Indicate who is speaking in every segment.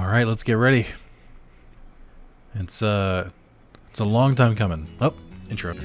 Speaker 1: All right, let's get ready. It's a long time coming. Oh, intro.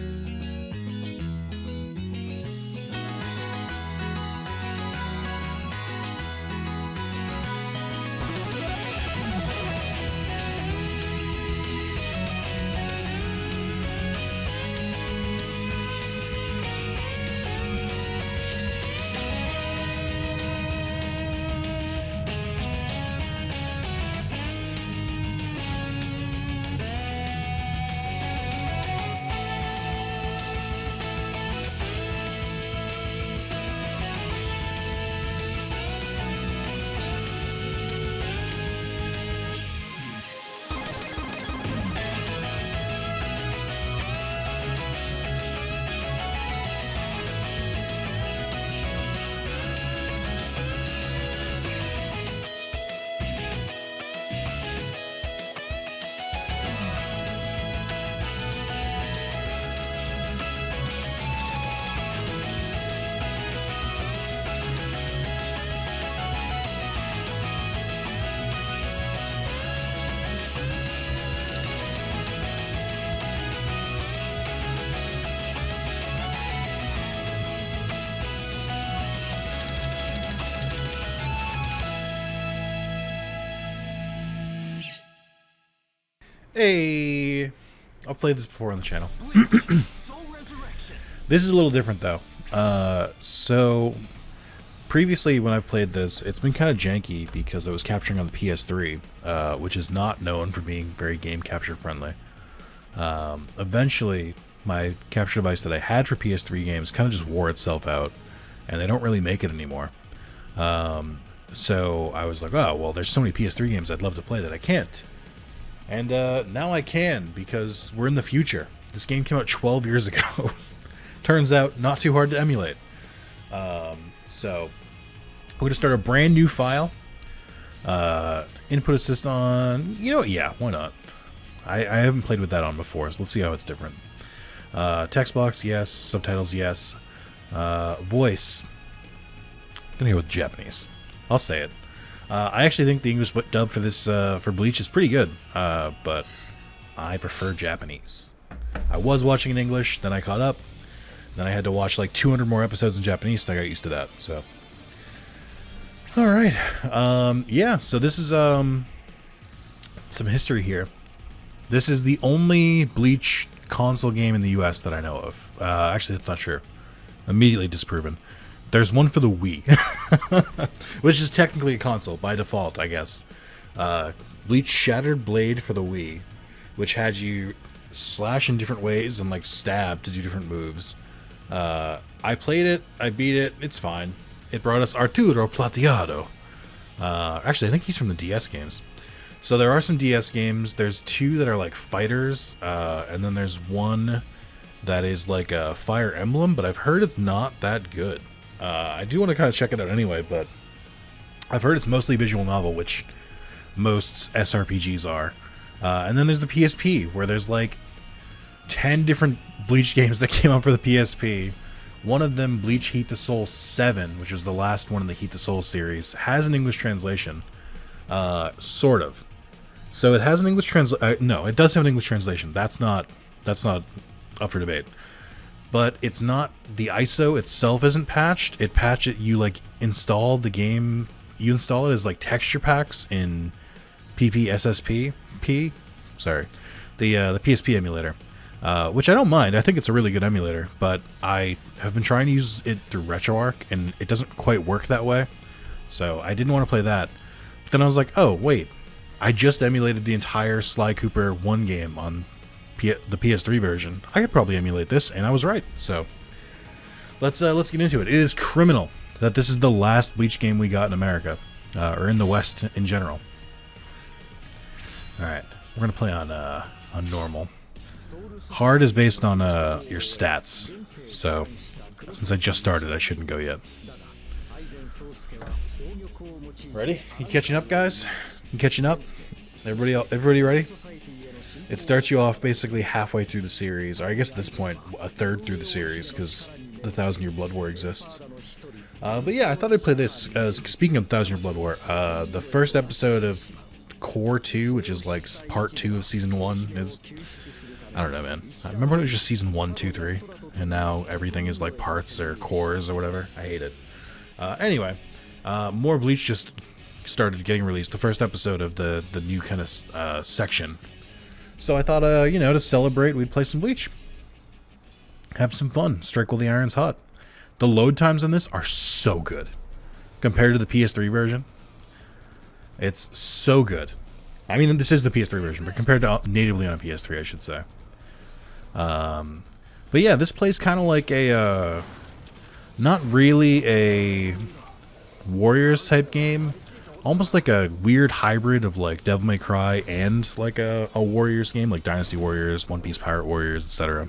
Speaker 1: Hey, I've played this before on the channel. This is a little different though. So previously when I've played this, it's been kind of janky because I was capturing on the PS3, which is not known for being very game capture friendly. Eventually, my capture device that I had for PS3 games kind of just wore itself out, and they don't really make it anymore. So I was like, oh, well, there's so many PS3 games I'd love to play that I can't. And now I can, because we're in the future. This game came out 12 years ago. Turns out, not too hard to emulate. So, we're going to start a brand new file. Input assist on... You know what? Yeah, why not? I haven't played with that on before, so let's see how it's different. Text box, yes. Subtitles, yes. Voice. I'm going to go with Japanese. I'll say it. I actually think the English dub for this for Bleach is pretty good, but I prefer Japanese. I was watching in English, then I caught up, then I had to watch like 200 more episodes in Japanese, and I got used to that. So, all right, yeah. So this is some history here. This is the only Bleach console game in the U.S. that I know of. Actually, that's not true. Immediately disproven. There's one for the Wii, which is technically a console by default, I guess. Bleach Shattered Blade for the Wii, which had you slash in different ways and like stab to do different moves. I played it, I beat it, it's fine. It brought us Arturo Plateado. Actually, I think he's from the DS games. So there are some DS games. There's two that are like fighters, and then there's one that is like a Fire Emblem, but I've heard it's not that good. I do want to kind of check it out anyway, but I've heard it's mostly visual novel, which most SRPGs are. And then there's the PSP, where there's like 10 different Bleach games that came out for the PSP. One of them, Bleach Heat the Soul 7, which was the last one in the Heat the Soul series, has an English translation. Sort of. So it has an English translation. No, it does have an English translation. That's not up for debate. But it's not, the ISO itself isn't patched. It patched, you like install the game, you install it as like texture packs in PPSSP, sorry, the PSP emulator, which I don't mind. I think it's a really good emulator, but I have been trying to use it through RetroArch, and it doesn't quite work that way. So I didn't want to play that. But then I was like, oh wait, I just emulated the entire Sly Cooper 1 game on the PS3 version. I could probably emulate this, and I was right. So let's get into it. It is criminal that this is the last Bleach game we got in America, or in the West in general. All right, we're gonna play on normal. Hard is based on your stats, so since I just started, I shouldn't go yet. Ready? You catching up, guys? You catching up? Everybody ready? It starts you off basically halfway through the series, or I guess at this point, a third through the series, because the 1000-Year Blood War exists. But yeah, I thought I'd play this. Speaking of 1000-Year Blood War, the first episode of Core 2, which is like part 2 of Season 1, is... I don't know, man. I remember when it was just Season 1, 2, 3, and now everything is like parts or cores or whatever. I hate it. Anyway, more Bleach just started getting released. The first episode of the new kind of section. So I thought, to celebrate, we'd play some Bleach. Have some fun. Strike while the iron's hot. The load times on this are so good. Compared to the PS3 version, it's so good. I mean, this is the PS3 version, but compared to natively on a PS3, I should say. But yeah, this plays kind of like a... not really a Warriors type game. Almost like a weird hybrid of like Devil May Cry and like a Warriors game, like Dynasty Warriors, One Piece Pirate Warriors, etc.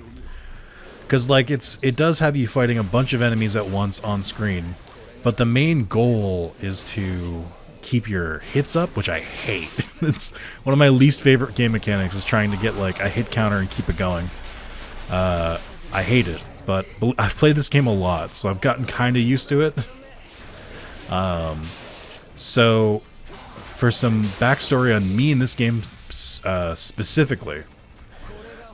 Speaker 1: Because like it does have you fighting a bunch of enemies at once on screen, but the main goal is to keep your hits up, which I hate. It's one of my least favorite game mechanics, is trying to get like a hit counter and keep it going. I hate it, but I've played this game a lot, so I've gotten kind of used to it. So, for some backstory on me in this game specifically,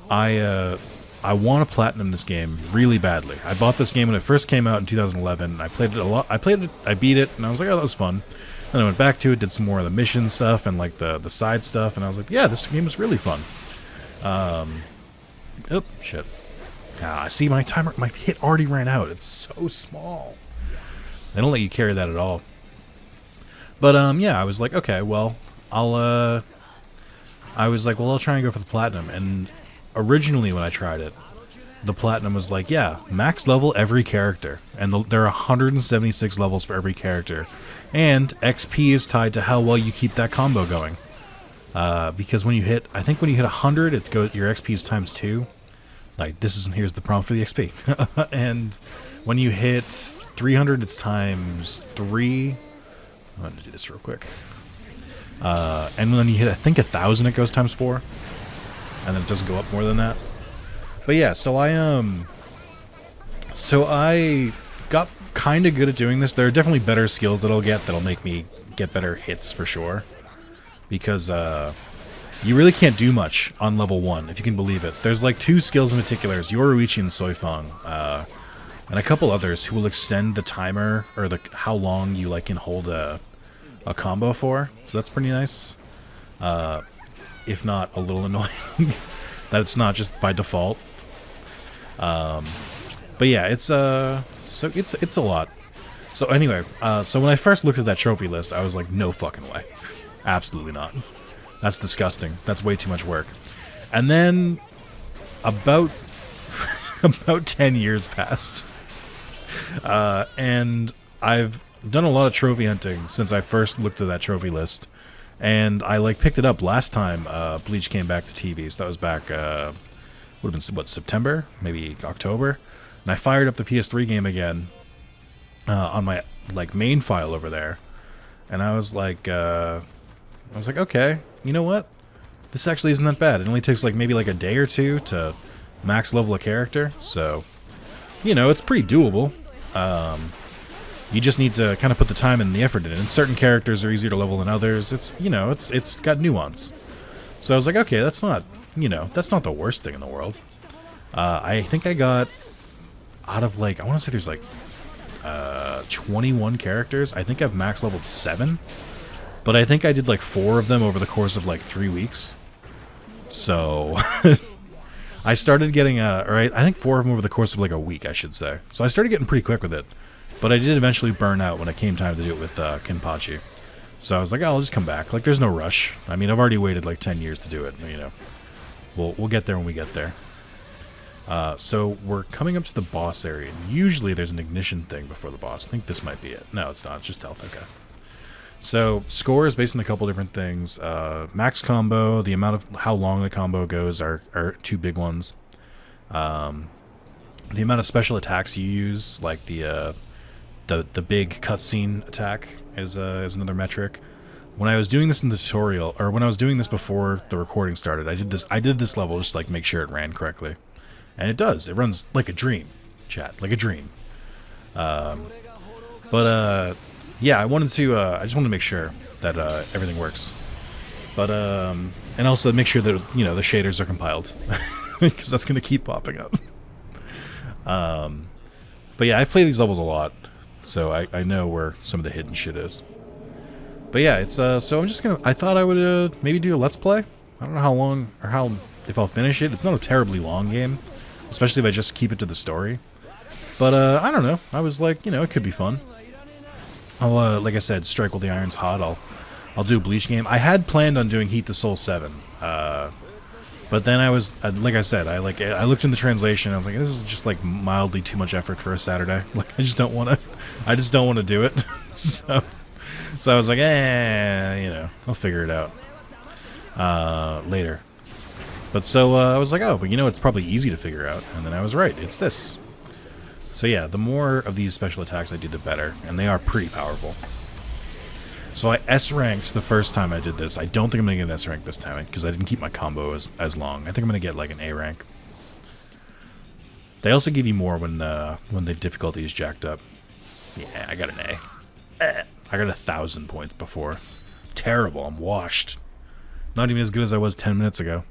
Speaker 1: I want to platinum this game really badly. I bought this game when it first came out in 2011. I played it a lot. I beat it, and I was like, oh, that was fun. And I went back to it, did some more of the mission stuff and like the side stuff, and I was like, yeah, this game is really fun. Oh, shit. I see my timer, my hit already ran out. It's so small. They don't let you carry that at all. But, yeah, I was like, okay, well, I'll try and go for the platinum. And originally when I tried it, the platinum was like, yeah, max level every character. And there are 176 levels for every character. And XP is tied to how well you keep that combo going. Because when you hit, I think when you hit 100, your XP is times 2. Like, here's the prompt for the XP. And when you hit 300, it's times 3. I'm going to do this real quick. And when you hit, I think, 1,000, it goes times 4. And then it doesn't go up more than that. But yeah, so I got kind of good at doing this. There are definitely better skills that I'll get that'll make me get better hits for sure. Because you really can't do much on level 1, if you can believe it. There's like 2 skills in particular, Yoruichi and Soifang, and a couple others who will extend the timer, or how long you like can hold a combo for. So that's pretty nice. If not a little annoying that it's not just by default. But yeah, it's a lot. So anyway, so when I first looked at that trophy list, I was like, no fucking way. Absolutely not. That's disgusting. That's way too much work. And then about 10 years passed. And I've done a lot of trophy hunting since I first looked at that trophy list. And I like picked it up last time Bleach came back to TV. So that was back, would have been, what, September? Maybe October? And I fired up the PS3 game again on my like main file over there. And I was like, okay, you know what? This actually isn't that bad. It only takes like maybe like a day or two to max level a character. So, you know, it's pretty doable. You just need to kind of put the time and the effort in it. And certain characters are easier to level than others. It's, you know, it's got nuance. So I was like, okay, that's not the worst thing in the world. I think I got out of like, I want to say there's like 21 characters. I think I've max leveled 7. But I think I did like 4 of them over the course of like 3 weeks. So I started getting, I think 4 of them over the course of like a week, I should say. So I started getting pretty quick with it. But I did eventually burn out when it came time to do it with Kenpachi. So I was like, oh, I'll just come back. Like, there's no rush. I mean, I've already waited like 10 years to do it. You know, we'll get there when we get there. So we're coming up to the boss area. And usually there's an ignition thing before the boss. I think this might be it. No, it's not. It's just health. Okay. So score is based on a couple different things. Max combo, the amount of how long the combo goes are 2 big ones. The amount of special attacks you use, like the big cutscene attack, is another metric. When I was doing this in the tutorial, or when I was doing this before the recording started, I did this level just to like make sure it ran correctly, and it does. It runs like a dream, chat, like a dream. Yeah, I just wanted to make sure that everything works. But and also make sure that the shaders are compiled, because that's going to keep popping up. But yeah, I've played these levels a lot, so I know where some of the hidden shit is. But yeah, it's so I'm just gonna. I thought I would maybe do a let's play. I don't know how long or if I'll finish it. It's not a terribly long game, especially if I just keep it to the story. But I don't know. I was like, it could be fun. I'll like I said, strike while the iron's hot. I'll do a Bleach game. I had planned on doing Heat the Soul 7. But then I was, like I said, I looked in the translation. I was like, this is just like mildly too much effort for a Saturday. Like I just don't want to do it. so I was like, I'll figure it out later. But so I was like, but it's probably easy to figure out. And then I was right. It's this. So yeah, the more of these special attacks I do, the better, and they are pretty powerful. So I S-ranked the first time I did this. I don't think I'm going to get an S-rank this time, because I didn't keep my combo as long. I think I'm going to get like an A rank. They also give you more when the difficulty is jacked up. Yeah, I got an A. I got 1,000 points before. Terrible, I'm washed. Not even as good as I was 10 minutes ago.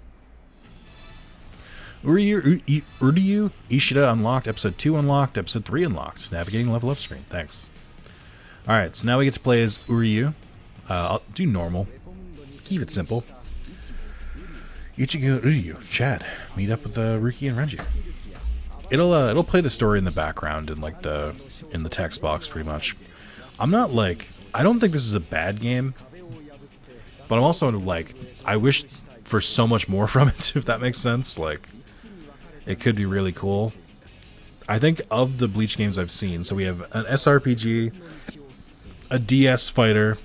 Speaker 1: Uryu Ishida unlocked, episode 2 unlocked, episode 3 unlocked. Navigating level up screen, thanks. Alright, so now we get to play as Uryu. I'll do normal. Keep it simple. Ichigo Uryu, Chad. Meet up with Ruki and Renji. It'll play the story in the background in like in the text box pretty much. I'm not like, I don't think this is a bad game, but I'm also like, I wish for so much more from it, if that makes sense. Like, it could be really cool. I think of the Bleach games I've seen, so we have an SRPG, a DS fighter,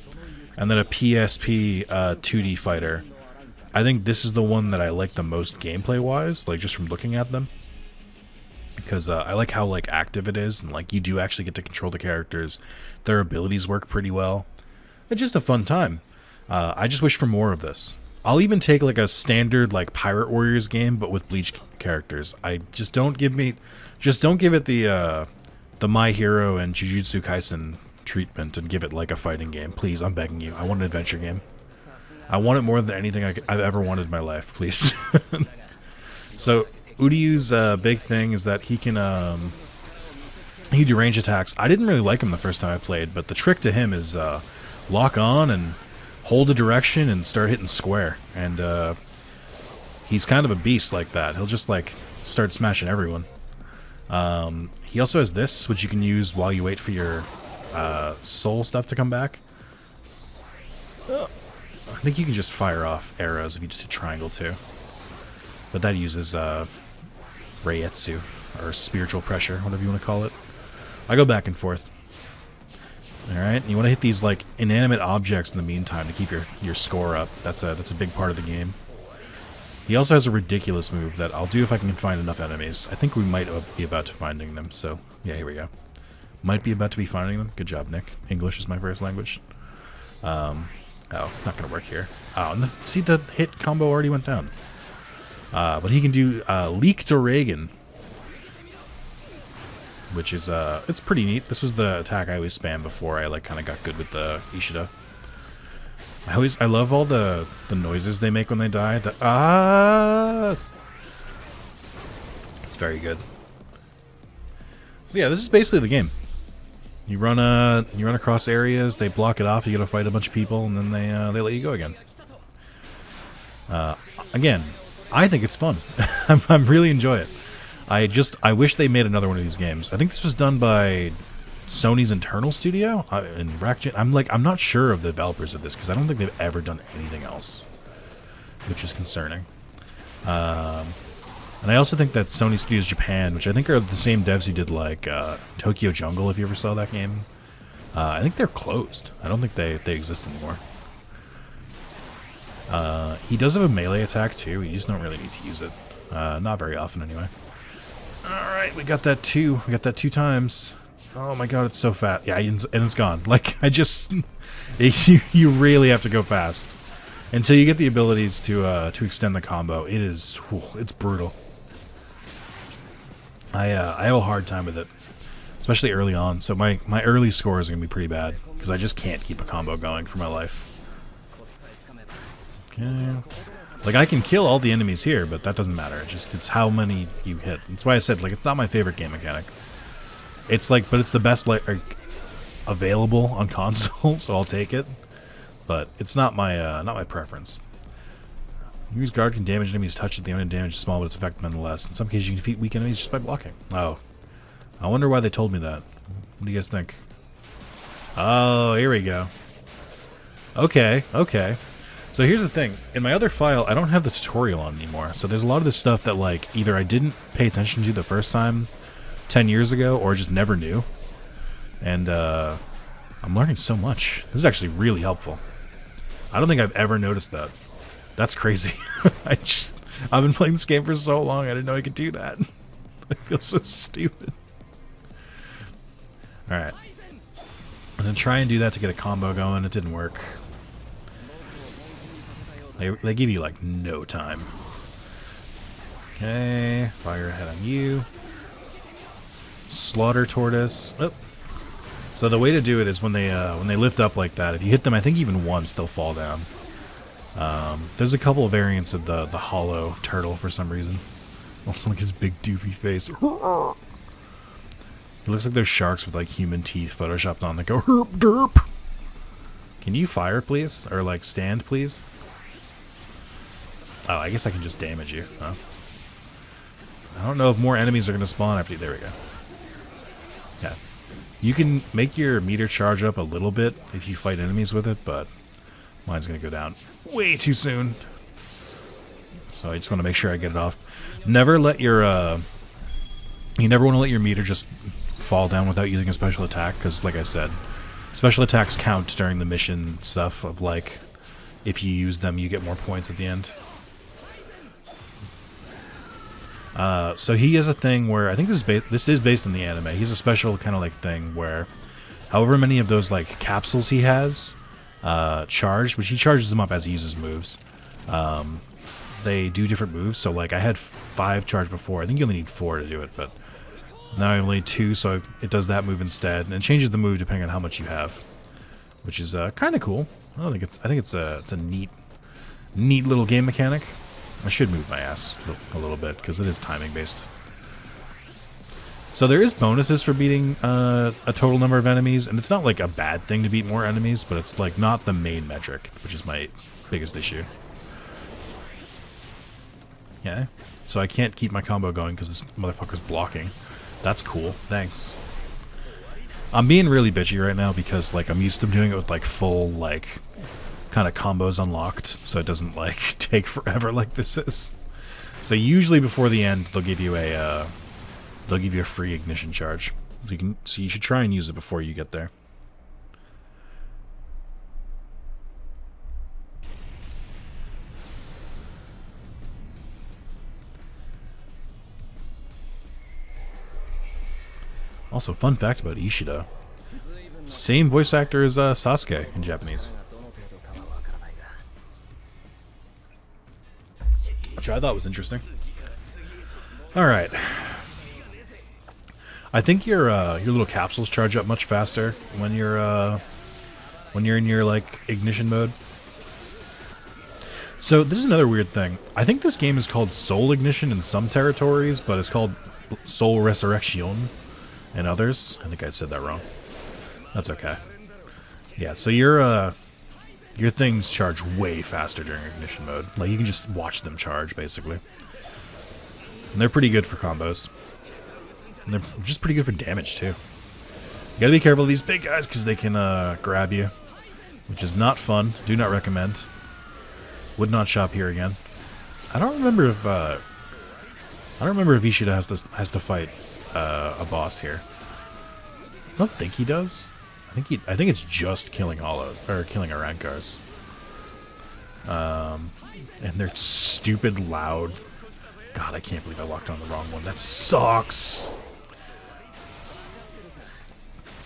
Speaker 1: and then a PSP 2D fighter. I think this is the one that I like the most gameplay-wise, like just from looking at them. Because I like how like active it is, and like you do actually get to control the characters. Their abilities work pretty well. It's just a fun time. I just wish for more of this. I'll even take like a standard like Pirate Warriors game, but with Bleach characters. I just don't give it the My Hero and Jujutsu Kaisen treatment and give it like a fighting game. Please, I'm begging you. I want an adventure game. I want it more than anything I've ever wanted in my life, please. So Uryu's big thing is that he can do range attacks. I didn't really like him the first time I played, but the trick to him is lock on and hold a direction and start hitting square. And he's kind of a beast like that. He'll just like start smashing everyone. He also has this, which you can use while you wait for your soul stuff to come back. I think you can just fire off arrows if you just hit triangle too. But that uses Reietsu, or spiritual pressure, whatever you want to call it. I go back and forth. Alright, you want to hit these like inanimate objects in the meantime to keep your score up. That's a big part of the game. He also has a ridiculous move that I'll do if I can find enough enemies. I think we might be about to finding them, so yeah, here we go. Might be about to be finding them. Good job, Nick. English is my first language. Oh, not gonna work here. Oh, and see, the hit combo already went down. But he can do Leak Reagan, which is it's pretty neat. This was the attack I always spam before I like kind of got good with the Ishida. I love all the noises they make when they die. It's very good. So yeah, this is basically the game. You run across areas, they block it off, you gotta fight a bunch of people, and then they let you go again. Again, I think it's fun. I really enjoy it. I wish they made another one of these games. I think this was done by Sony's internal studio in Resurreccion. I'm not sure of the developers of this because I don't think they've ever done anything else, which is concerning. And I also think that Sony Studios Japan, which I think are the same devs who did like Tokyo Jungle, if you ever saw that game, I think they're closed. I don't think they exist anymore. He does have a melee attack too. You just don't really need to use it. Not very often anyway. Alright, we got that two. We got that 2 times. Oh my god, it's so fast. Yeah, and it's gone. Like, you really have to go fast. Until you get the abilities to extend the combo. It's brutal. I have a hard time with it. Especially early on. So my early score is going to be pretty bad. Because I just can't keep a combo going for my life. Okay. Like, I can kill all the enemies here, but that doesn't matter. It's how many you hit. That's why I said, like, it's not my favorite game mechanic. It's like, but it's the best, like, available on console, so I'll take it. But it's not my preference. Use guard can damage enemies touched at the end. Damage is small, but it's effective nonetheless. In some cases, you can defeat weak enemies just by blocking. Oh. I wonder why they told me that. What do you guys think? Oh, here we go. Okay, okay. So here's the thing. In my other file, I don't have the tutorial on anymore. So there's a lot of this stuff that, like, either I didn't pay attention to the first time 10 years ago, or just never knew. And, I'm learning so much. This is actually really helpful. I don't think I've ever noticed that. That's crazy. I've been playing this game for so long, I didn't know I could do that. I feel so stupid. Alright. I'm gonna try and do that to get a combo going. It didn't work. They give you, like, no time. Okay. Fire ahead on you. Slaughter Tortoise. Oh. So the way to do it is when they lift up like that, if you hit them, I think even once, they'll fall down. There's a couple of variants of the hollow turtle for some reason. Also, like his big doofy face. It looks like those sharks with, like, human teeth photoshopped on that go herp derp. Can you fire, please? Or, like, stand, please? Oh, I guess I can just damage you. Huh? I don't know if more enemies are going to spawn after you. There we go. Yeah. You can make your meter charge up a little bit if you fight enemies with it, but mine's going to go down way too soon. So I just want to make sure I get it off. Never let your, you never want to let your meter just fall down without using a special attack, because, like I said, special attacks count during the mission stuff of, like, if you use them, you get more points at the end. So he has a thing where, I think this is based on the anime. He has a special kind of, like, thing where however many of those, like, capsules he has charged, which he charges them up as he uses moves, they do different moves. So, like, I had 5 charged before. I think you only need 4 to do it, but now I only need 2, so it does that move instead, and it changes the move depending on how much you have, which is kind of cool. I think it's a neat little game mechanic. I should move my ass a little bit because it is timing based. So there is bonuses for beating a total number of enemies, and it's not like a bad thing to beat more enemies, but it's like not the main metric, which is my biggest issue. Yeah, so I can't keep my combo going because this motherfucker's blocking. That's cool, thanks. I'm being really bitchy right now because, like, I'm used to doing it with, like, full, like, kind of combos unlocked, so it doesn't, like, take forever like this is. So usually before the end, they'll give you a free ignition charge. So you should try and use it before you get there. Also, fun fact about Ishida. Same voice actor as Sasuke in Japanese. Which I thought was interesting. Alright. I think your little capsules charge up much faster when you're in your, like, ignition mode. So this is another weird thing. I think this game is called Soul Ignition in some territories, but it's called Soul Resurreccion in others. I think I said that wrong. That's okay. Yeah, so your things charge way faster during ignition mode. Like, you can just watch them charge, basically. And they're pretty good for combos. And they're just pretty good for damage, too. You gotta be careful of these big guys, because they can grab you. Which is not fun. Do not recommend. Would not shop here again. I don't remember if Ishida has to fight a boss here. I don't think he does. I think it's just killing killing Arankars. And they're stupid loud. God, I can't believe I locked on the wrong one. That sucks.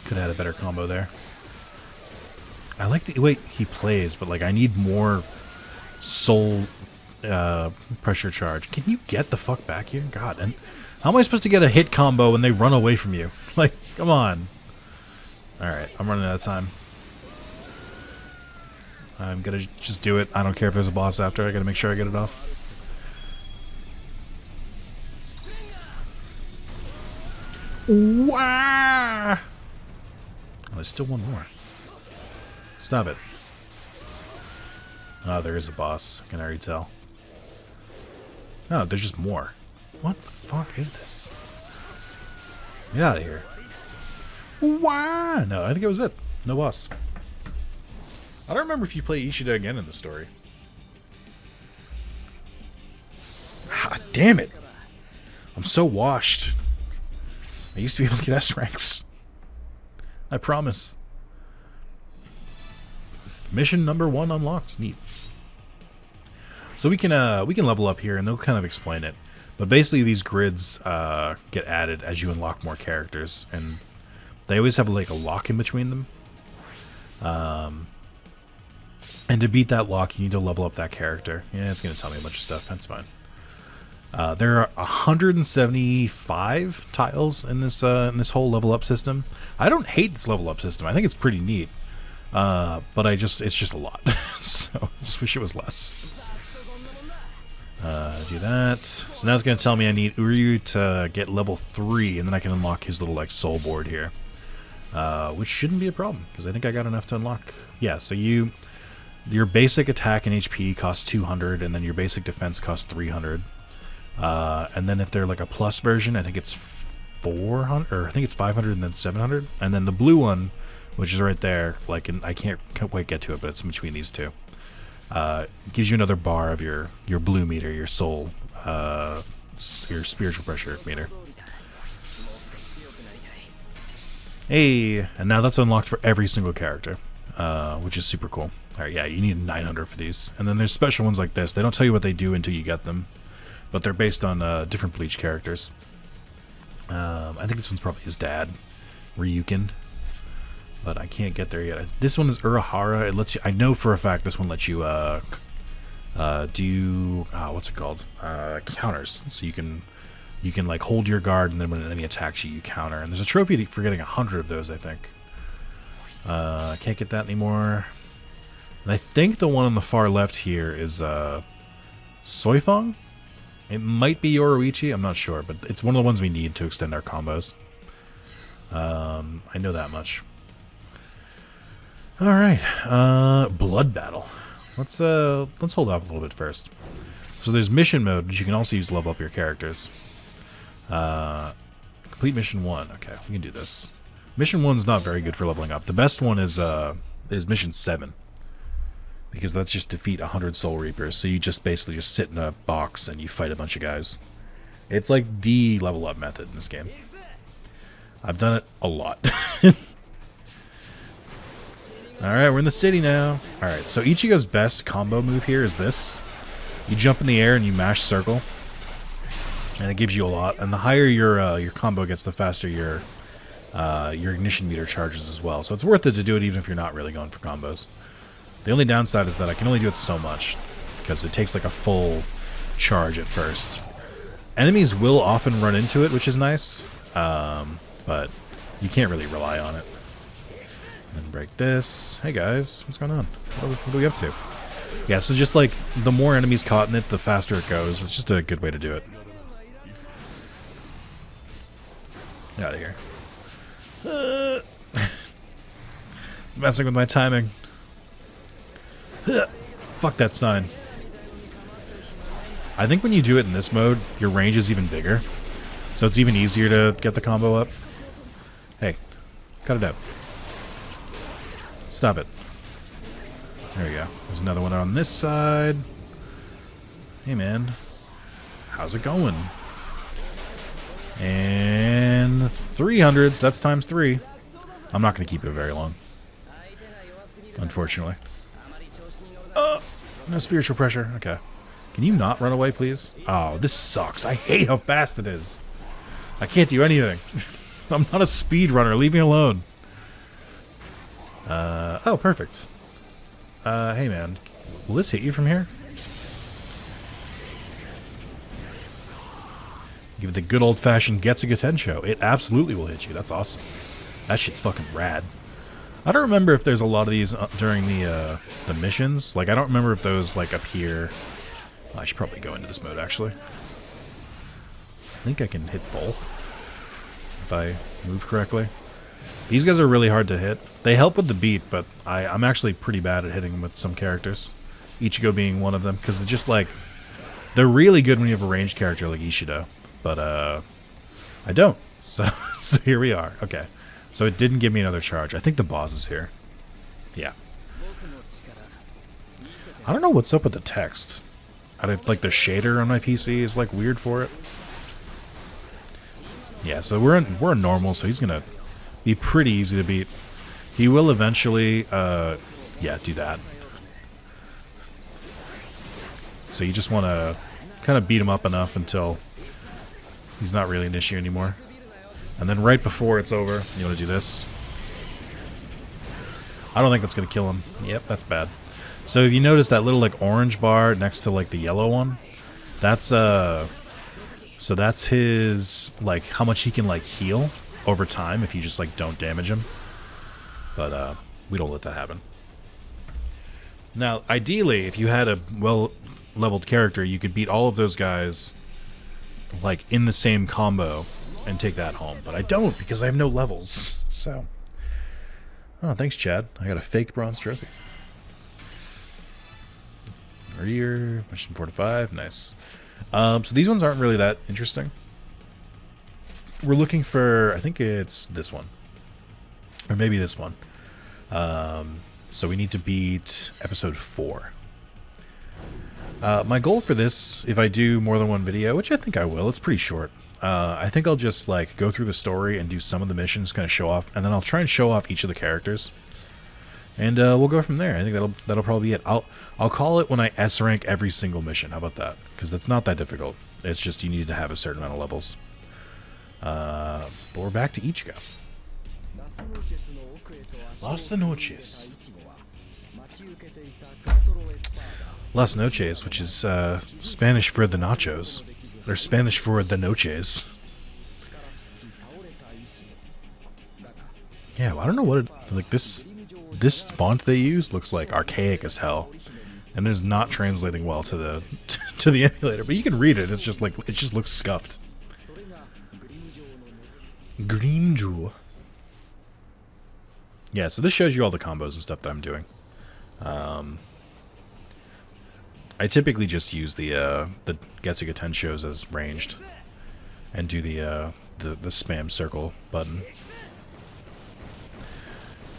Speaker 1: Could have had a better combo there. I like the way he plays, but, like, I need more soul pressure charge. Can you get the fuck back here? God, and how am I supposed to get a hit combo when they run away from you? Like, come on. Alright, I'm running out of time. I'm gonna just do it. I don't care if there's a boss after. I gotta make sure I get it off. Wow! Oh, there's still one more. Stop it. Oh, there is a boss. I can already tell. No, there's just more. What the fuck is this? Get out of here. Wow! No, I think it was it. No boss. I don't remember if you play Ishida again in the story. Ah, damn it! I'm so washed. I used to be able to get S ranks. I promise. Mission number 1 unlocked. Neat. So we can level up here, and they'll kind of explain it. But basically, these grids get added as you unlock more characters, and they always have like a lock in between them. And to beat that lock, you need to level up that character. Yeah, it's going to tell me a bunch of stuff. That's fine. There are 175 tiles in this whole level up system. I don't hate this level up system. I think it's pretty neat. But it's just a lot. So I just wish it was less. Do that. So now it's going to tell me I need Uryu to get level 3, and then I can unlock his little like soul board here. Which shouldn't be a problem, because I think I got enough to unlock. Yeah, so your basic attack and HP costs 200, and then your basic defense costs 300. And then if they're like a plus version, I think it's 400, or I think it's 500 and then 700. And then the blue one, which is right there, like, I can't quite get to it, but it's in between these two. Gives you another bar of your blue meter, your soul, your spiritual pressure meter. Hey, and now that's unlocked for every single character, which is super cool. Alright, yeah, you need 900 for these. And then there's special ones like this. They don't tell you what they do until you get them, but they're based on different Bleach characters. I think this one's probably his dad, Ryukin, but I can't get there yet. This one is Urahara. It lets you. I know for a fact this one lets you do what's it called? Counters. So you can like hold your guard, and then when an enemy attacks you, you counter. And there's a trophy for getting 100 of those, I think. I can't get that anymore. And I think the one on the far left here is Soifang. It might be Yoruichi, I'm not sure, but it's one of the ones we need to extend our combos. I know that much. All right, blood battle. Let's hold off a little bit first. So there's mission mode, which you can also use to level up your characters. Complete mission 1. Okay, we can do this. Mission 1's not very good for leveling up. The best one is mission 7. Because that's just defeat 100 Soul Reapers. So you just basically just sit in a box and you fight a bunch of guys. It's like the level up method in this game. I've done it a lot. Alright, we're in the city now. Alright, so Ichigo's best combo move here is this. You jump in the air and you mash circle. And it gives you a lot. And the higher your combo gets, the faster your ignition meter charges as well. So it's worth it to do it even if you're not really going for combos. The only downside is that I can only do it so much, because it takes like a full charge at first. Enemies will often run into it, which is nice, but you can't really rely on it. And then break this. Hey guys, what's going on? What are we up to? Yeah, so just like the more enemies caught in it, the faster it goes. It's just a good way to do it. Get out of here. It's messing with my timing. Fuck that sign. I think when you do it in this mode, your range is even bigger. So it's even easier to get the combo up. Hey, cut it out. Stop it. There we go. There's another one on this side. Hey man, how's it going? And 300s, that's times 3. I'm not going to keep it very long, unfortunately. No spiritual pressure. Okay. Can you not run away, please? Oh, this sucks. I hate how fast it is. I can't do anything. I'm not a speedrunner. Leave me alone. Oh, perfect. Hey, man. Will this hit you from here? Give it the good old-fashioned Getsuga Tensho. It absolutely will hit you. That's awesome. That shit's fucking rad. I don't remember if there's a lot of these during the missions. Like, I don't remember if those, like, appear. I should probably go into this mode, actually. I think I can hit both if I move correctly. These guys are really hard to hit. They help with the beat, but I'm actually pretty bad at hitting them with some characters. Ichigo being one of them, because it's just, like, they're really good when you have a ranged character like Ishido. But, I don't. So here we are. Okay. So it didn't give me another charge. I think the boss is here. Yeah. I don't know what's up with the text. Like the shader on my PC is like weird for it. Yeah, so we're in normal, so he's gonna be pretty easy to beat. He will eventually, yeah, do that. So you just want to kind of beat him up enough until he's not really an issue anymore. And then right before it's over, you want to do this. I don't think that's going to kill him. Yep, that's bad. So if you notice that little like orange bar next to like the yellow one, that's so that's his like how much he can like heal over time if you just like don't damage him. But we don't let that happen. Now, ideally, if you had a well-leveled character, you could beat all of those guys like in the same combo and take that home, but I don't because I have no levels. So, oh, thanks, Chad. I got a fake bronze trophy. Rear mission 4 to 5, nice. So these ones aren't really that interesting. We're looking for, I think it's this one, or maybe this one. So we need to beat episode 4. My goal for this, if I do more than one video, which I think I will, it's pretty short. I think I'll just like go through the story and do some of the missions, kind of show off, and then I'll try and show off each of the characters, and we'll go from there. I think that'll probably be it. I'll call it when I S rank every single mission. How about that? Because that's not that difficult. It's just you need to have a certain amount of levels. But we're back to Ichigo. Las Noches. Las Noches, which is Spanish for the nachos. Or Spanish for the noches. Yeah, well, I don't know what it, like this font they use looks like archaic as hell, and is not translating well to the to the emulator. But you can read it. It's just like it just looks scuffed. Grimju. Yeah, so this shows you all the combos and stuff that I'm doing. I typically just use the Getsuga Tenshos as ranged, and do the spam circle button.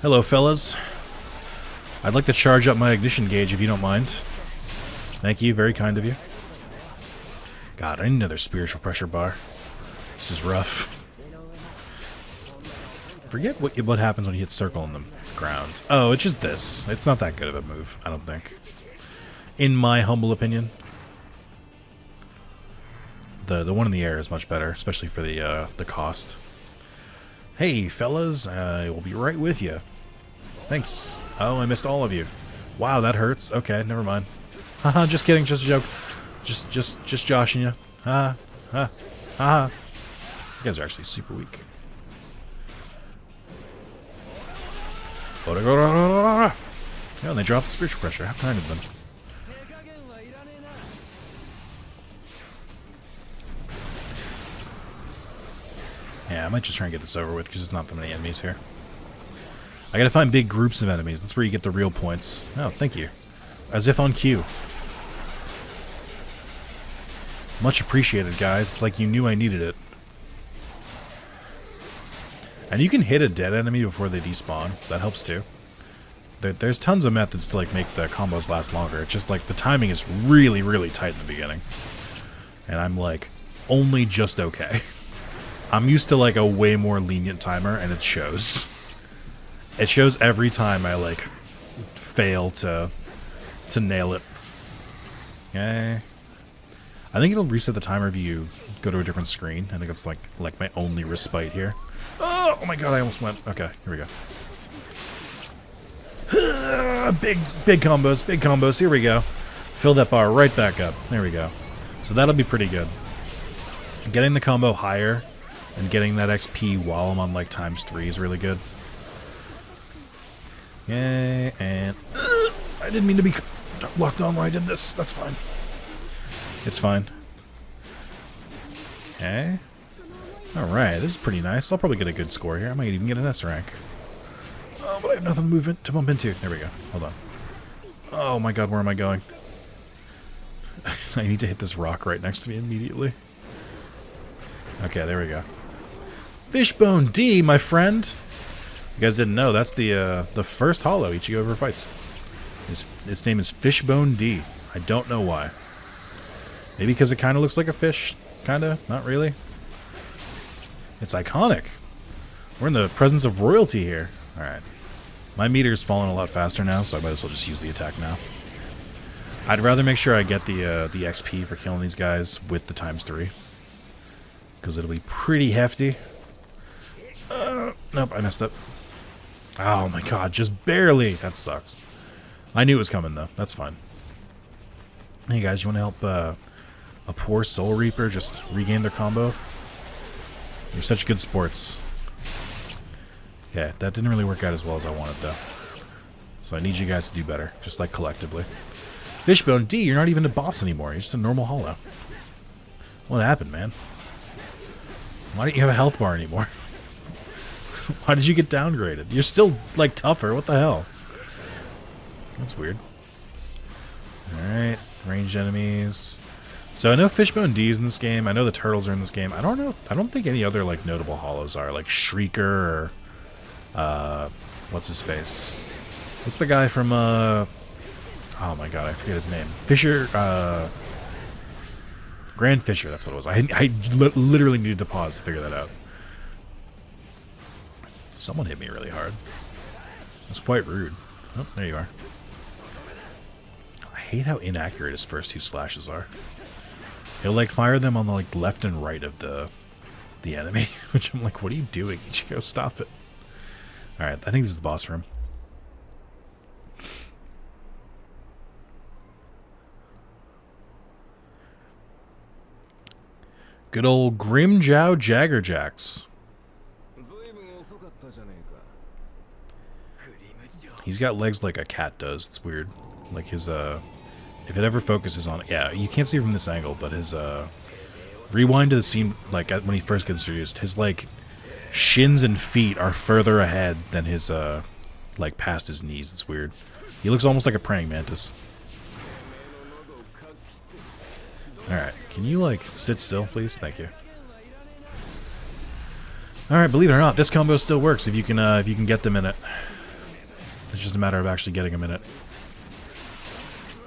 Speaker 1: Hello, fellas. I'd like to charge up my ignition gauge if you don't mind. Thank you, very kind of you. God, I need another spiritual pressure bar. This is rough. Forget what happens when you hit circle on the ground. Oh, it's just this. It's not that good of a move, I don't think. In my humble opinion. The one in the air is much better, especially for the cost. Hey, fellas, I will be right with you. Thanks. Oh, I missed all of you. Wow, that hurts. Okay, never mind. Haha, just kidding, just a joke. Just joshing you. Ha, ha, ha. You guys are actually super weak. Yeah, and they dropped the spiritual pressure. How kind of them. Yeah, I might just try and get this over with because there's not that many enemies here. I gotta find big groups of enemies. That's where you get the real points. Oh, thank you. As if on cue. Much appreciated, guys. It's like you knew I needed it. And you can hit a dead enemy before they despawn. That helps too. There's tons of methods to like make the combos last longer. It's just like the timing is really, really tight in the beginning. And I'm like only just okay. I'm used to like a way more lenient timer, and it shows. It shows every time I like fail to nail it. Okay. I think it'll reset the timer if you go to a different screen. I think it's like my only respite here. Oh my god, I almost went. Okay, here we go. Big combos, here we go. Fill that bar right back up. There we go. So that'll be pretty good. Getting the combo higher and getting that XP while I'm on like ×3 is really good. Yay, and I didn't mean to be locked on when I did this. That's fine. It's fine. Okay. Alright, this is pretty nice. I'll probably get a good score here. I might even get an S rank. Oh, but I have nothing to bump into. There we go. Hold on. Oh my god, where am I going? I need to hit this rock right next to me immediately. Okay, there we go. Fishbone D, my friend! You guys didn't know, that's the first holo Ichigo ever fights. His name is Fishbone D. I don't know why. Maybe because it kind of looks like a fish. Kinda, not really. It's iconic. We're in the presence of royalty here. Alright. My meter's falling a lot faster now, so I might as well just use the attack now. I'd rather make sure I get the XP for killing these guys with the ×3. Because it'll be pretty hefty. Nope, I messed up. Oh my god, just barely. That sucks. I knew it was coming, though. That's fine. Hey guys, you want to help a poor Soul Reaper just regain their combo? You're such good sports. Okay, that didn't really work out as well as I wanted, though. So I need you guys to do better, just like collectively. Fishbone D, you're not even a boss anymore. You're just a normal holo. What happened, man? Why don't you have a health bar anymore? Why did you get downgraded? You're still, like, tougher. What the hell? That's weird. Alright, ranged enemies. So I know Fishbone D is in this game. I know the turtles are in this game. I don't know. I don't think any other, like, notable holos are. Like Shrieker or, what's his face? What's the guy from, oh my god, I forget his name. Fisher, Grand Fisher, that's what it was. I literally needed to pause to figure that out. Someone hit me really hard. That's quite rude. Oh, there you are. I hate how inaccurate his first two slashes are. He'll like fire them on the like left and right of the enemy, which I'm like, what are you doing, Ichigo? Stop it. Alright, I think this is the boss room. Good old Grimjow Jaggerjacks. He's got legs like a cat does. It's weird. Like his, if it ever focuses on it. Yeah, you can't see it from this angle, but his, rewind to the scene, like, when he first gets introduced, his, like, shins and feet are further ahead than his, like, past his knees. It's weird. He looks almost like a praying mantis. Alright, can you, like, sit still, please? Thank you. Alright, believe it or not, this combo still works if you can get them in it. It's just a matter of actually getting them in it.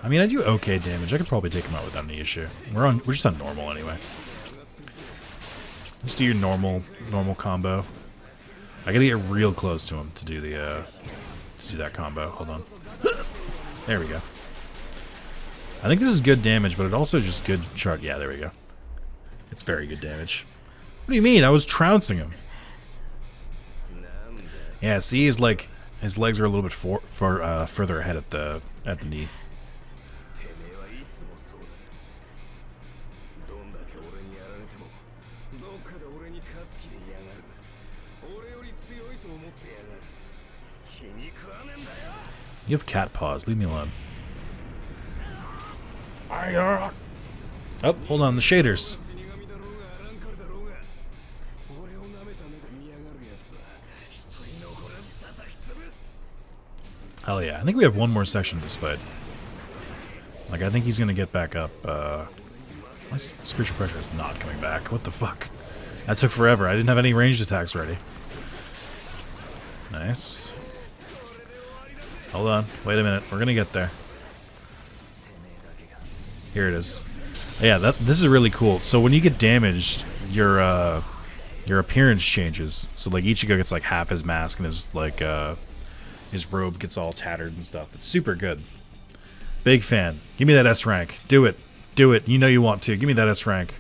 Speaker 1: I mean, I do okay damage. I could probably take him out without any issue. We're just on normal anyway. Just do your normal combo. I gotta get real close to him to do that combo. Hold on. There we go. I think this is good damage, but it also just good chart. Yeah, there we go. It's very good damage. What do you mean? I was trouncing him. Yeah, see, his legs are a little bit further ahead at the knee. You have cat paws. Leave me alone. Oh, hold on. The shaders. Hell yeah. I think we have one more section of this fight. Like, I think he's going to get back up. My spiritual pressure is not coming back. What the fuck? That took forever. I didn't have any ranged attacks ready. Nice. Hold on. Wait a minute. We're going to get there. Here it is. Yeah, this is really cool. So when you get damaged, your appearance changes. So like Ichigo gets like half his mask and his robe gets all tattered and stuff. It's super good. Big fan. Give me that S rank. Do it. Do it. You know you want to. Give me that S rank.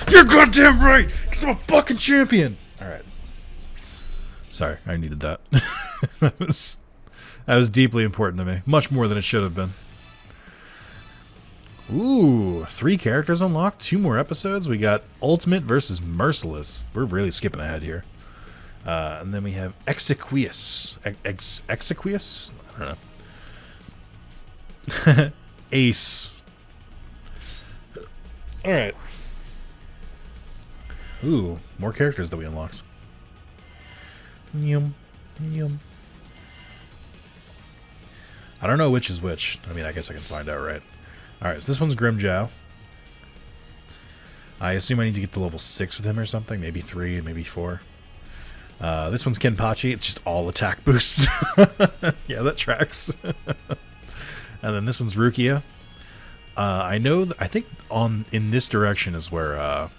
Speaker 1: You're goddamn right! Because I'm a fucking champion! Alright. Sorry, I needed that. that was deeply important to me. Much more than it should have been. Ooh, 3 characters unlocked, 2 more episodes. We got Ultimate versus Merciless. We're really skipping ahead here. And then we have Exequius. Exequius? I don't know. Ace. Alright. Ooh, more characters that we unlocked. Yum. Yum. I don't know which is which. I mean, I guess I can find out, right? Alright, so this one's Grimjow. I assume I need to get to level 6 with him or something. Maybe 3, maybe 4. This one's Kenpachi. It's just all attack boosts. Yeah, that tracks. And then this one's Rukia. I know. I think in this direction is where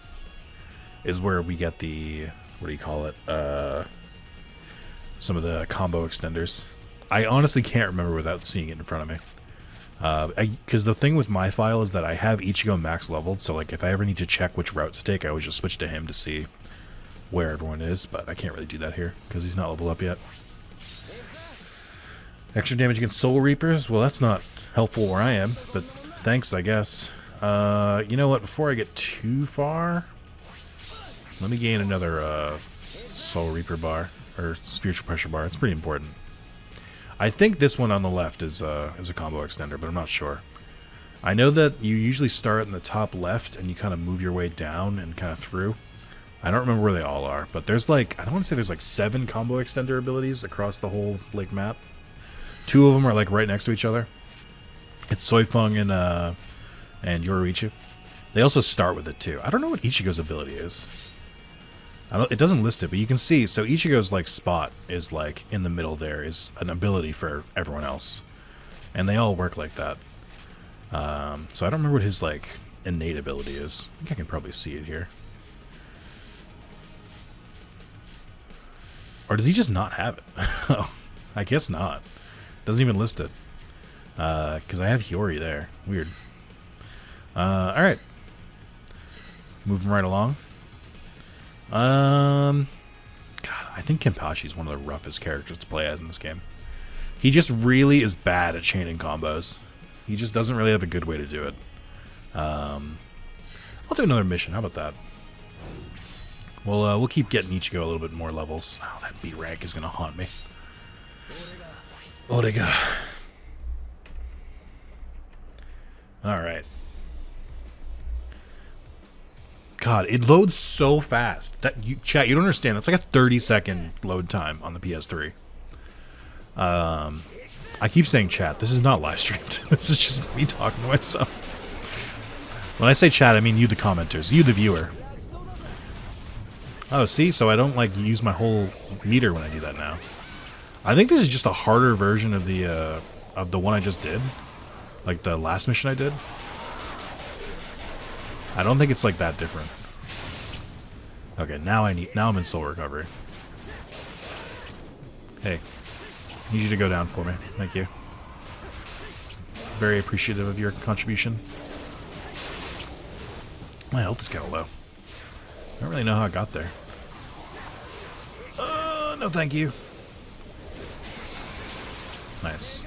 Speaker 1: we get the, what do you call it? Some of the combo extenders. I honestly can't remember without seeing it in front of me. Because the thing with my file is that I have Ichigo max leveled, so like if I ever need to check which route to take, I always just switch to him to see where everyone is, but I can't really do that here because he's not leveled up yet. Extra damage against Soul Reapers? Well, that's not helpful where I am, but thanks, I guess. You know what? Before I get too far, let me gain another Soul Reaper bar, or Spiritual Pressure bar. It's pretty important. I think this one on the left is a combo extender, but I'm not sure. I know that you usually start in the top left and you kind of move your way down and kind of through. I don't remember where they all are, but there's like, I don't want to say there's like 7 combo extender abilities across the whole like map. 2 of them are like right next to each other. It's Soifeng and Yoruichi. They also start with it too. I don't know what Ichigo's ability is. It doesn't list it, but you can see. So Ichigo's like spot is like in the middle. There is an ability for everyone else, and they all work like that. So I don't remember what his like innate ability is. I think I can probably see it here. Or does he just not have it? Oh, I guess not. Doesn't even list it. Because I have Hiyori there. Weird. Alright. Moving right along. God, I think Kenpachi is one of the roughest characters to play as in this game. He just really is bad at chaining combos. He just doesn't really have a good way to do it. I'll do another mission. How about that? We'll keep getting Ichigo a little bit more levels. Oh, that B rank is gonna haunt me. Orega. All right. God, it loads so fast. That chat, you don't understand. That's like a 30-second load time on the PS3. I keep saying chat. This is not live streamed. This is just me talking to myself. When I say chat, I mean you, the commenters, you, the viewer. Oh, see, so I don't like use my whole meter when I do that now. I think this is just a harder version of the one I just did, like the last mission I did. I don't think it's like that different. Okay, now I'm in soul recovery. Hey, I need you to go down for me. Thank you. Very appreciative of your contribution. My health is kind of low. I don't really know how I got there. No thank you. Nice.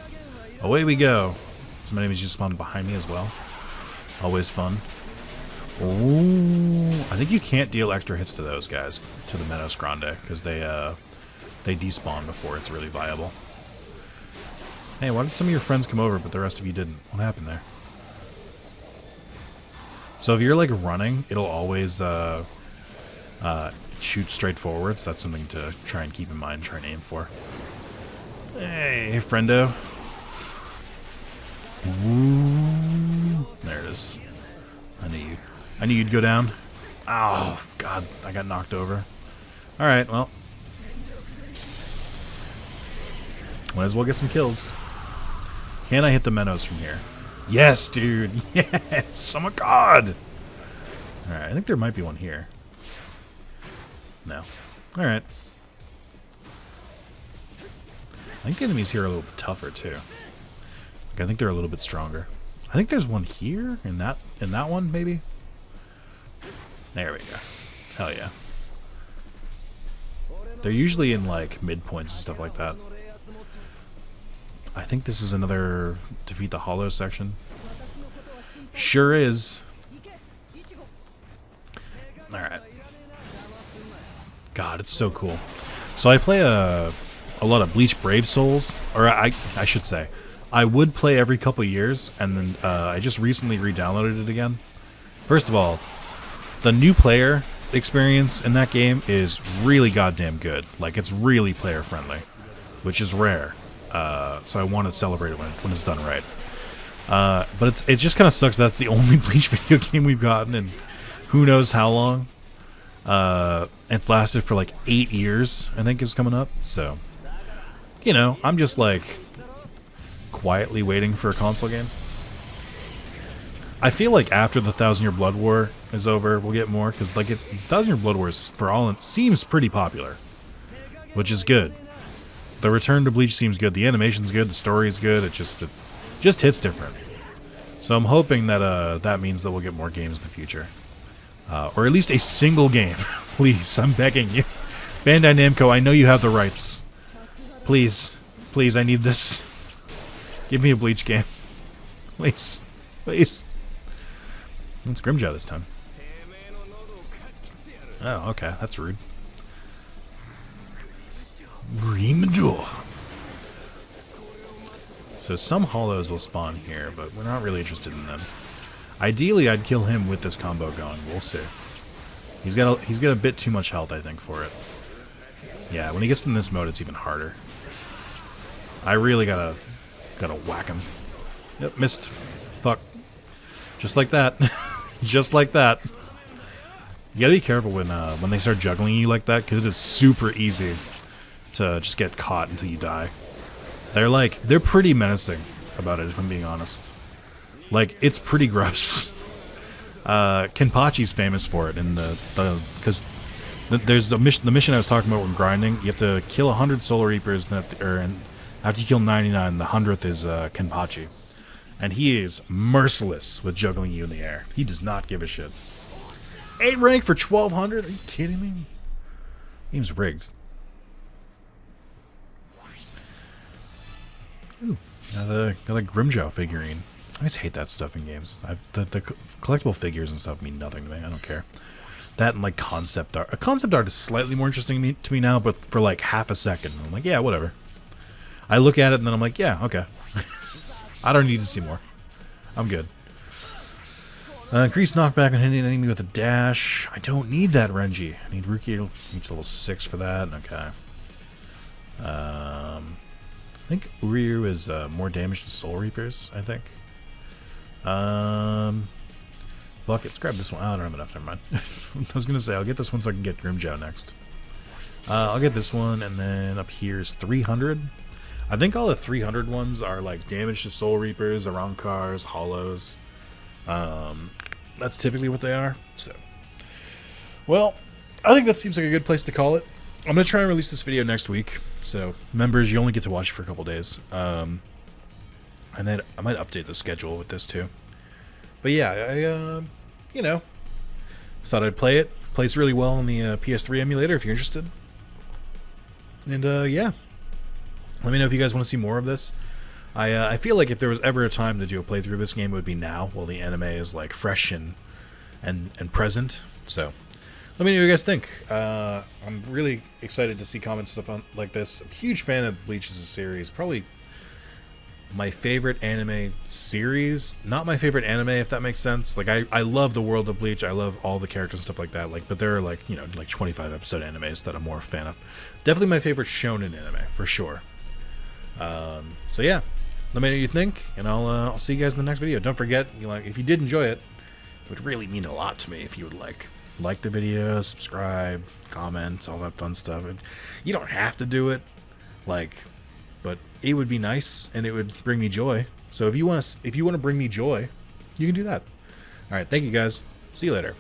Speaker 1: Away we go. Some enemies just spawned behind me as well. Always fun. Ooh, I think you can't deal extra hits to those guys, to the Menos Grande, because they despawn before it's really viable. Hey, why did some of your friends come over, but the rest of you didn't? What happened there? So if you're like running, it'll always shoot straight forwards. That's something to try and keep in mind, try and aim for. Hey, friendo. Ooh, there it is. I knew you'd go down. Oh, God, I got knocked over. Alright, well. Might as well get some kills. Can I hit the Menos from here? Yes, dude. Yes. Oh, my God. Alright, I think there might be one here. No. Alright. I think the enemies here are a little bit tougher, too. Like, I think they're a little bit stronger. I think there's one here, in that one, maybe? There we go. Hell yeah. They're usually in, like, midpoints and stuff like that. I think this is another defeat the hollow section. Sure is. Alright. God, it's so cool. So I play a lot of Bleach Brave Souls, or I should say, I would play every couple years, and then I just recently re-downloaded it again. First of all, the new player experience in that game is really goddamn good. Like, it's really player friendly, which is rare. So I want to celebrate it when it's done right. But it just kind of sucks that's the only Bleach video game we've gotten in who knows how long. It's lasted for like 8 years, I think is coming up. So, you know, I'm just like quietly waiting for a console game. I feel like after the 1,000-Year Blood War is over, we'll get more, because like 1,000-Year Blood War is, for all it seems pretty popular, which is good. The return to Bleach seems good. The animation's good. The story is good. It just hits different. So I'm hoping that that means that we'll get more games in the future, or at least a single game. Please, I'm begging you, Bandai Namco. I know you have the rights. Please, please, I need this. Give me a Bleach game, please, please. It's Grimjaw this time. Oh, okay, that's rude. Grimjaw. So some hollows will spawn here, but we're not really interested in them. Ideally, I'd kill him with this combo going. We'll see. He's got a bit too much health, I think, for it. Yeah, when he gets in this mode, it's even harder. I really gotta whack him. Yep, missed. Fuck. Just like that. Just like that. You gotta be careful when they start juggling you like that, because it is super easy to just get caught until you die. They're pretty menacing about it, if I'm being honest. Like, it's pretty gross. Kenpachi's famous for it, because there's the mission I was talking about when grinding. You have to kill 100 Soul Reapers, and after you kill 99, the 100th is Kenpachi. And he is merciless with juggling you in the air. He does not give a shit. 8 rank for 1,200? Are you kidding me? Game's rigged. Ooh, got a Grimjaw figurine. I always hate that stuff in games. The collectible figures and stuff mean nothing to me. I don't care. That and like concept art. A concept art is slightly more interesting to me now, but for like half a second, I'm like, yeah, whatever. I look at it and then I'm like, yeah, okay. I don't need to see more. I'm good. Increase knockback on hitting an enemy with a dash. I don't need that, Renji. I need Ruki. Reach level 6 for that. Okay. I think Uryu is more damage to Soul Reapers, I think. Fuck it, let's grab this one. Oh, I don't have enough, never mind. I was gonna say, I'll get this one so I can get Grimjaw next. I'll get this one, and then up here is 300. I think all the 300 ones are like damage to Soul Reapers, Arankars, Hollows. That's typically what they are. So, well, I think that seems like a good place to call it. I'm going to try and release this video next week. So, members, you only get to watch it for a couple days. And then I might update the schedule with this too. But yeah, I you know, thought I'd play it. Plays really well on the PS3 emulator if you're interested. And yeah. Let me know if you guys want to see more of this. I feel like if there was ever a time to do a playthrough of this game, it would be now, while the anime is like fresh and present. So, let me know what you guys think. I'm really excited to see comments stuff like this. I'm a huge fan of Bleach as a series. Probably my favorite anime series. Not my favorite anime, if that makes sense. Like I love the world of Bleach. I love all the characters and stuff like that. Like, but there are like, you know, like 25 episode animes that I'm more a fan of. Definitely my favorite shonen anime for sure. So yeah, let me know what you think, and I'll see you guys in the next video. Don't forget, if you did enjoy it, it would really mean a lot to me if you would like the video, subscribe, comment, all that fun stuff. And you don't have to do it, but it would be nice and it would bring me joy. So if you want to bring me joy, you can do that. All right, thank you guys. See you later.